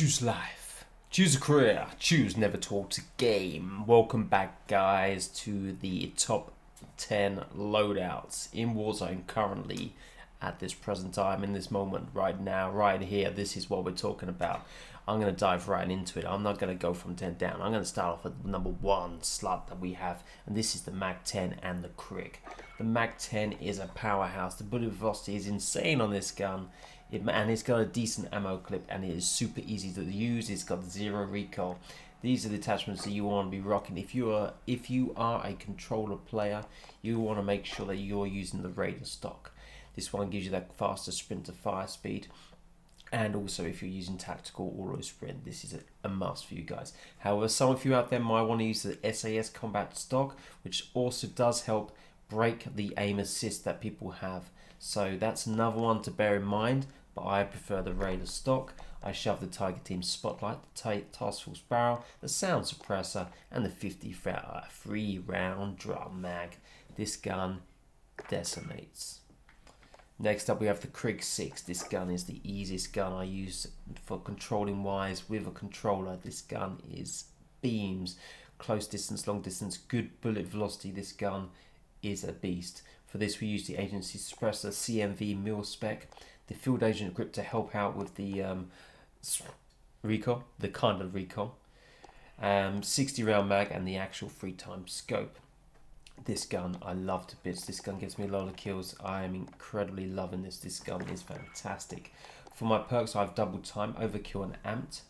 Choose life. Choose a career. Choose never to alter game. Welcome back, guys, to the top 10 loadouts in Warzone currently at this present time, in this moment, right now, right here. This is what we're talking about. I'm going to dive right into it. I'm not going to go from 10 down. I'm going to start off with number one slot that we have, and this is the Mag 10 and the Crick. The Mag 10 is a powerhouse. The bullet velocity is insane on this gun. And it's got a decent ammo clip, and it is super easy to use. It's got zero recoil. These are the attachments that you want to be rocking. If you are a controller player, you want to make sure that you're using the Raider stock. This one gives you that faster sprint to fire speed. And also, if you're using tactical auto sprint, this is a must for you guys. However, some of you out there might want to use the SAS combat stock, which also does help break the aim assist that people have. So that's another one to bear in mind. But I prefer the Raider stock. I shove the Tiger Team Spotlight, the Task Force Barrel, the Sound Suppressor, and the 53 round drum mag. This gun decimates. Next up, we have the Krieg 6. This gun is the easiest gun I use for controlling wise with a controller. This gun is beams, close distance, long distance, good bullet velocity. This gun is a beast. For this, we use the Agency Suppressor CMV mil spec, the Field Agent grip to help out with the recoil, the kind of recoil, 60 round mag, and the actual 3x scope. This gun I love to bits. This gun gives me a lot of kills. I am incredibly loving this. This gun is fantastic. For my perks, I have double time, overkill, and amped.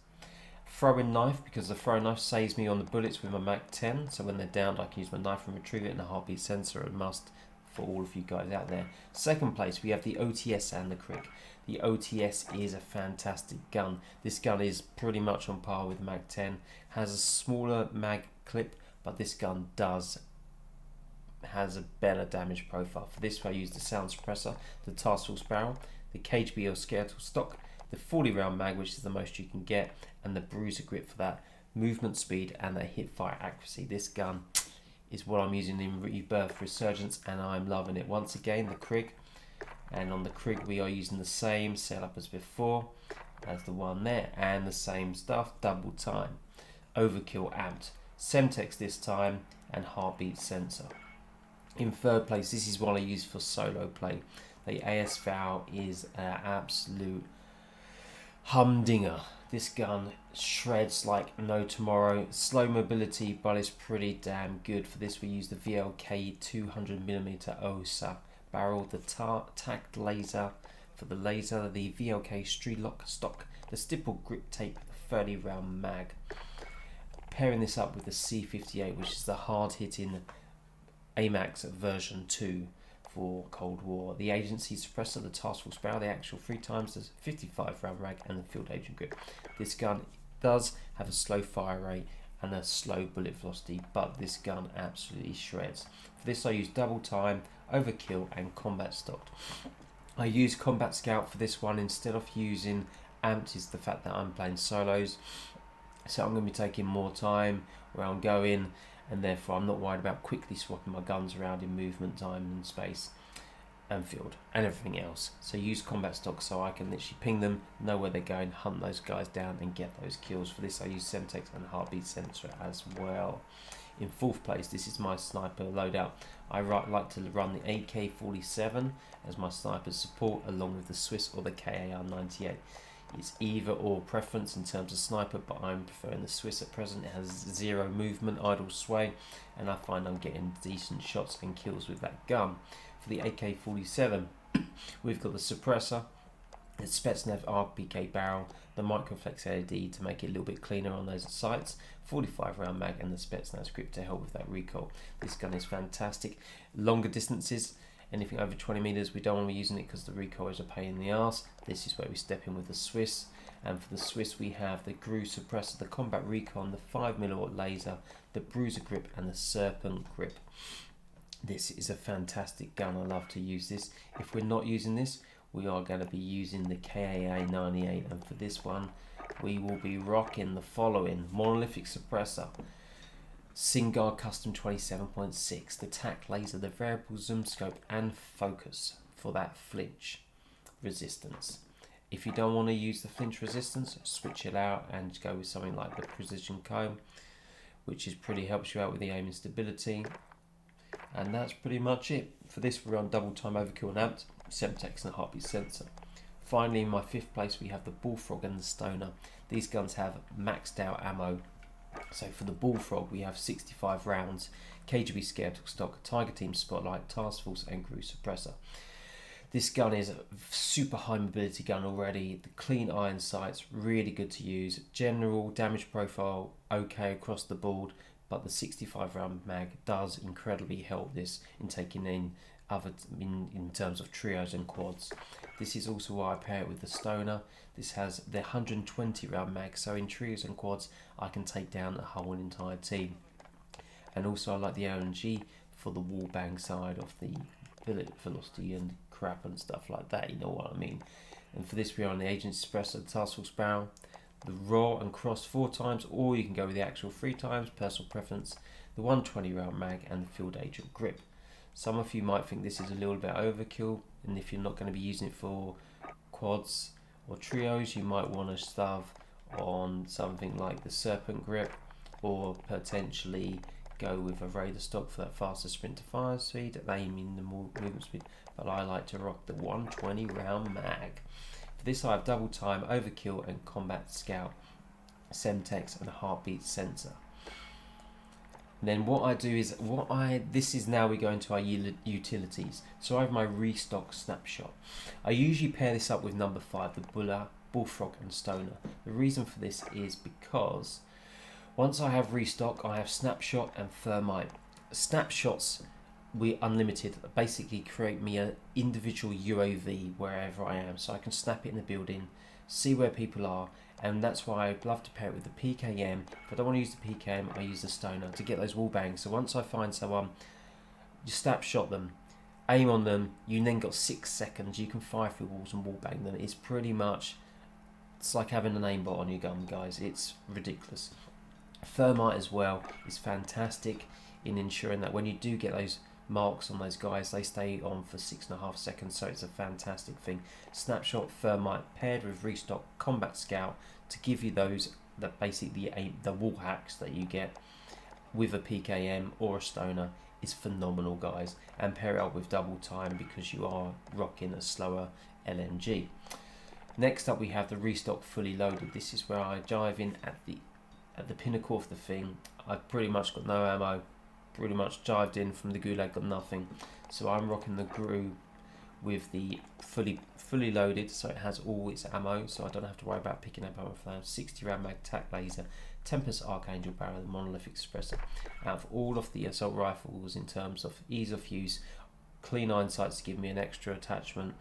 Throwing knife, because the throwing knife saves me on the bullets with my Mag 10. So when they're downed, I can use my knife and retrieve it, and the heartbeat sensor, a must for all of you guys out there. Second place, we have the OTS and the Crick. The OTS is a fantastic gun. This gun is pretty much on par with Mag 10. Has a smaller mag clip, but this gun has a better damage profile. For this, I use the Sound Suppressor, the Task Force Barrel, the KGB or Skeletal stock, the 40 round mag, which is the most you can get, and the Bruiser grip for that movement speed and the hip fire accuracy. This gun is what I'm using in Rebirth Resurgence, and I'm loving it. Once again, the Krieg, and on the Krieg we are using the same setup as before, as the one there, and the same stuff, double time, overkill amped, Semtex this time, and heartbeat sensor. In third place, this is what I use for solo play. The AS-VAL is an absolute humdinger. This gun shreds like no tomorrow. Slow mobility, but it's pretty damn good. For this, we use the VLK 200mm OSA barrel, the tacked laser for the laser, the VLK Street Lock stock, the stipple grip tape, the 30 round mag. Pairing this up with the C58, which is the hard hitting AMAX version 2 for Cold War. The Agency Suppressor, the Task Force Barrel, the actual 3x, the 55 round mag, and the Field Agent grip. This gun does have a slow fire rate and a slow bullet velocity, but this gun absolutely shreds. For this, I use double time, overkill, and combat stock. I use Combat Scout for this one instead of using amped, is the fact that I'm playing solos. So I'm going to be taking more time where I'm going, and therefore I'm not worried about quickly swapping my guns around in movement, time and space and field and everything else. So use combat stock so I can literally ping them, know where they're going, hunt those guys down and get those kills. For this I use Semtex and heartbeat sensor as well. In fourth place, this is my sniper loadout. I like to run the AK-47 as my sniper support along with the Swiss or the KAR-98. It's either or preference in terms of sniper, but I'm preferring the Swiss at present. It has zero movement, idle sway, and I find I'm getting decent shots and kills with that gun. For the AK-47, we've got the suppressor, the Spetsnaz RPK barrel, the Microflex LED to make it a little bit cleaner on those sights, 45 round mag, and the Spetsnaz grip to help with that recoil. This gun is fantastic. Longer distances, anything over 20 meters, we don't want to be using it because the recoil is a pain in the ass. This is where we step in with the Swiss, and for the Swiss we have the GRU suppressor, the combat recon, the 5mm laser, the Bruiser grip, and the Serpent grip. This is a fantastic gun. I love to use this. If we're not using this, we are going to be using the KAA-98, and for this one we will be rocking the following: monolithic suppressor, Singar Custom 27.6, the tack laser, the variable zoom scope and focus for that flinch resistance, If you don't want to use the flinch resistance, switch it out and go with something like the precision comb, which is pretty helps you out with the aim and stability. And that's pretty much it. For this, we're on double time overkill and amped, Semtex and a heartbeat sensor. Finally, in my 5th place, we have the Bullfrog and the Stoner. These guns have maxed out ammo. So for the Bullfrog, we have 65 rounds, KGB Scare stock, Tiger Team Spotlight, Task Force and Crew Suppressor. This gun is a super high mobility gun already. The clean iron sights, really good to use. General damage profile, okay across the board, but the 65 round mag does incredibly help this in taking in in terms of trios and quads. This is also why I pair it with the Stoner. This has the 120 round mag, so in trios and quads I can take down a whole entire team. And also I like the LNG for the wall bang side of the bullet velocity and crap and stuff like that, you know what I mean. And for this we are on the Agency Suppressor, the Task Force barrel, the raw and cross 4 times, or you can go with the actual 3 times, personal preference, the 120 round mag and the Field Agent grip. Some of you might think this is a little bit overkill, and if you're not going to be using it for quads or trios, you might want to stave on something like the Serpent grip, or potentially go with a Raider stock for that faster sprint to fire speed, aiming the more movement speed, but I like to rock the 120 round mag. For this I have double time, overkill and combat scout, Semtex and a heartbeat sensor. And then what I do is, this is now we go into our utilities. So I have my restock snapshot. I usually pair this up with number 5, the Bullfrog and Stoner. The reason for this is because once I have restock, I have snapshot and thermite. Snapshots, we unlimited, basically create me an individual UAV wherever I am, so I can snap it in the building, see where people are, and that's why I love to pair it with the PKM. If I don't want to use the PKM, I use the Stoner to get those wall bangs. So once I find someone, you snapshot them, aim on them, you then got 6 seconds, you can fire through walls and wall bang them. It's pretty much, it's like having an aimbot on your gun, guys. It's ridiculous. Thermite as well is fantastic in ensuring that when you do get those marks on those guys, they stay on for 6.5 seconds, so it's a fantastic thing. Snapshot, thermite paired with restock, combat scout to give you those, that basically the wall hacks that you get with a PKM or a Stoner is phenomenal, guys. And pair it up with double time because you are rocking a slower LMG. Next up we have the restock fully loaded. This is where I dive in at the pinnacle of the thing. I've pretty much got no ammo, pretty much dived in from the gulag, got nothing, so I'm rocking the GRU with the fully loaded, so it has all its ammo, so I don't have to worry about picking up ammo for that. 60 round mag, tac laser, Tempest Archangel barrel, the monolithic suppressor. Out of all of the assault rifles, in terms of ease of use, clean iron sights to give me an extra attachment,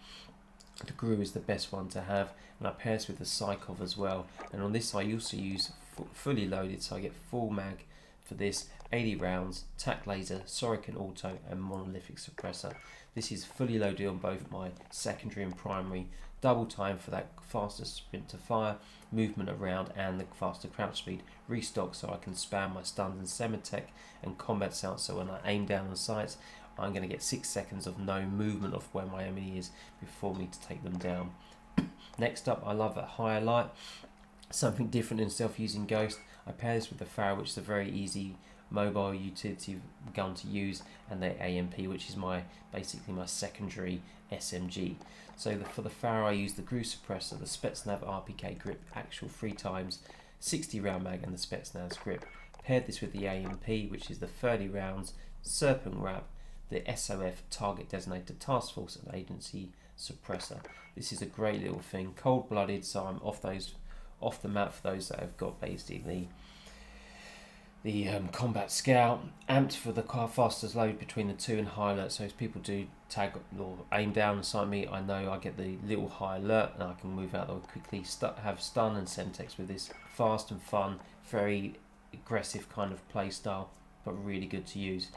the GRU is the best one to have, and I pair this with the Psychov as well. And on this I also use fully loaded, so I get full mag for this, 80 rounds, tac laser, Sorikin auto and monolithic suppressor. This is fully loaded on both my secondary and primary, double time for that faster sprint to fire, movement around and the faster crouch speed, restock so I can spam my stuns and semitech and combat sound, so when I aim down on sights I'm going to get 6 seconds of no movement of where my enemy is before me to take them down. Next up, I love a higher light, something different in self-using Ghost. I pair this with the Farrow, which is a very easy mobile utility gun to use, and the AMP, which is basically my secondary SMG. So for the Farrow I use the GRU suppressor, the Spetsnaz RPK grip, actual 3 times, 60 round mag and the Spetsnaz grip. Paired this with the AMP, which is the 30 rounds, Serpent wrap, the SOF target designated task force and agency suppressor. This is a great little thing, cold-blooded, so I'm off the map for those that have got basically the combat scout, amped for the fastest load between the 2 and high alert, so if people do tag or aim down and sight me, I know I get the little high alert and I can move out there quickly, have stun and semtex with this. Fast and fun, very aggressive kind of play style, but really good to use.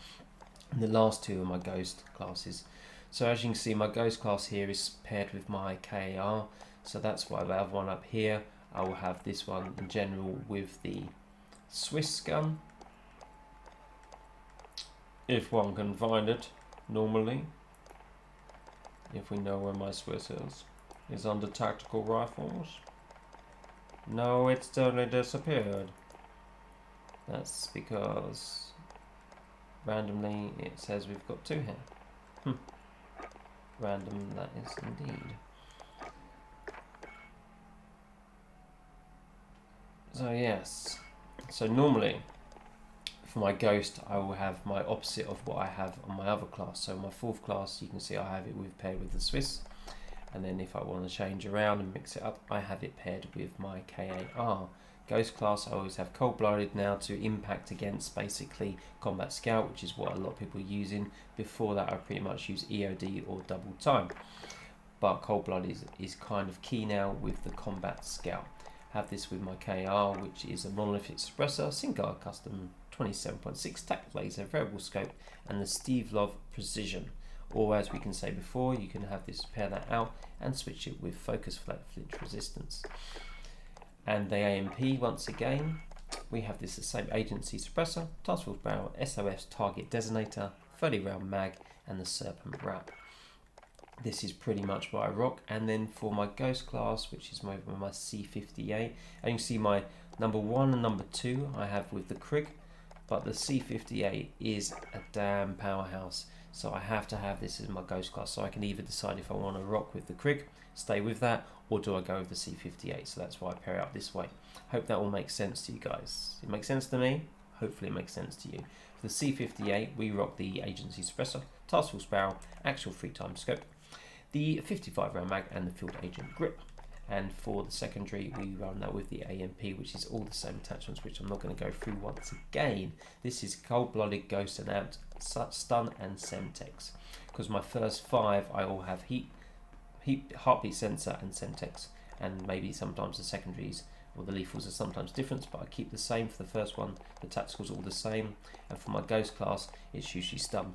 And the last 2 are my Ghost classes. So as you can see, my Ghost class here is paired with my KAR, so that's why I have one up here. I will have this one in general with the Swiss gun, if one can find it normally, if we know where my Swiss is. is under tactical rifles. No, it's totally disappeared. That's because randomly it says we've got 2 here. Random that is indeed. So yes, so normally for my ghost I will have my opposite of what I have on my other class. So my 4th class, you can see I have it paired with the Swiss, and then if I want to change around and mix it up, I have it paired with my KAR. Ghost class, I always have cold-blooded now to impact against basically combat scout, which is what a lot of people are using. Before that I pretty much use EOD or double time, but cold-blooded is kind of key now with the combat scout. Have this with my KR, which is a monolithic suppressor, Singar custom 27.6 tactical laser, variable scope, and the Steve Love precision. Or as we can say before, you can have this, pair that out and switch it with focus flinch resistance. And the AMP, once again, we have this the same agency suppressor, task force barrel, SOF's target designator, 30 round mag, and the serpent wrap. This is pretty much what I rock. And then for my ghost class, which is my C58, and you can see my number 1 and number 2 I have with the Krig, but the C58 is a damn powerhouse. So I have to have this as my ghost class, so I can either decide if I want to rock with the Krig, stay with that, or do I go with the C58. So that's why I pair it up this way. Hope that all makes sense to you guys. It makes sense to me, hopefully it makes sense to you. For the C58 we rock the agency suppressor, task force barrel, actual 3-time scope, the 55 round mag, and the field agent grip. And for the secondary we run that with the AMP, which is all the same attachments, which I'm not going to go through once again. This is cold-blooded, ghost and amped, stun and semtex, because my first 5 I all have heat, heartbeat sensor and semtex, and maybe sometimes the secondaries or the lethals are sometimes different, but I keep the same for the first one. The tacticals are all the same, and for my ghost class it's usually stun.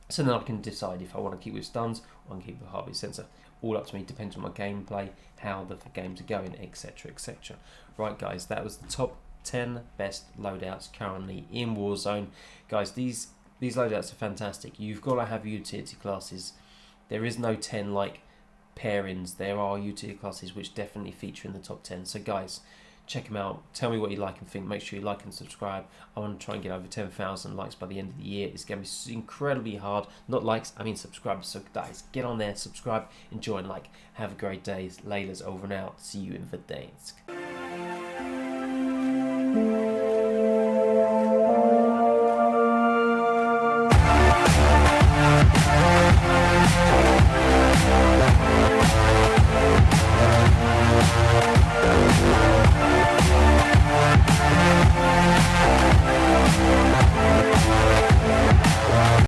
So then I can decide if I want to keep with stuns or I can keep with heartbeat sensor. All up to me, depends on my gameplay, how the games are going, etc, etc. Right guys, that was the top 10 best loadouts currently in Warzone. Guys, these loadouts are fantastic. You've got to have utility classes. There is no 10 like pairings. There are utility classes which definitely feature in the top 10. So guys, check them out. Tell me what you like and think. Make sure you like and subscribe. I want to try and get over 10,000 likes by the end of the year. It's going to be incredibly hard. Not likes, I mean subscribers. So guys, get on there, subscribe, enjoy, and like. Have a great day. Layla's over and out. See you in the days.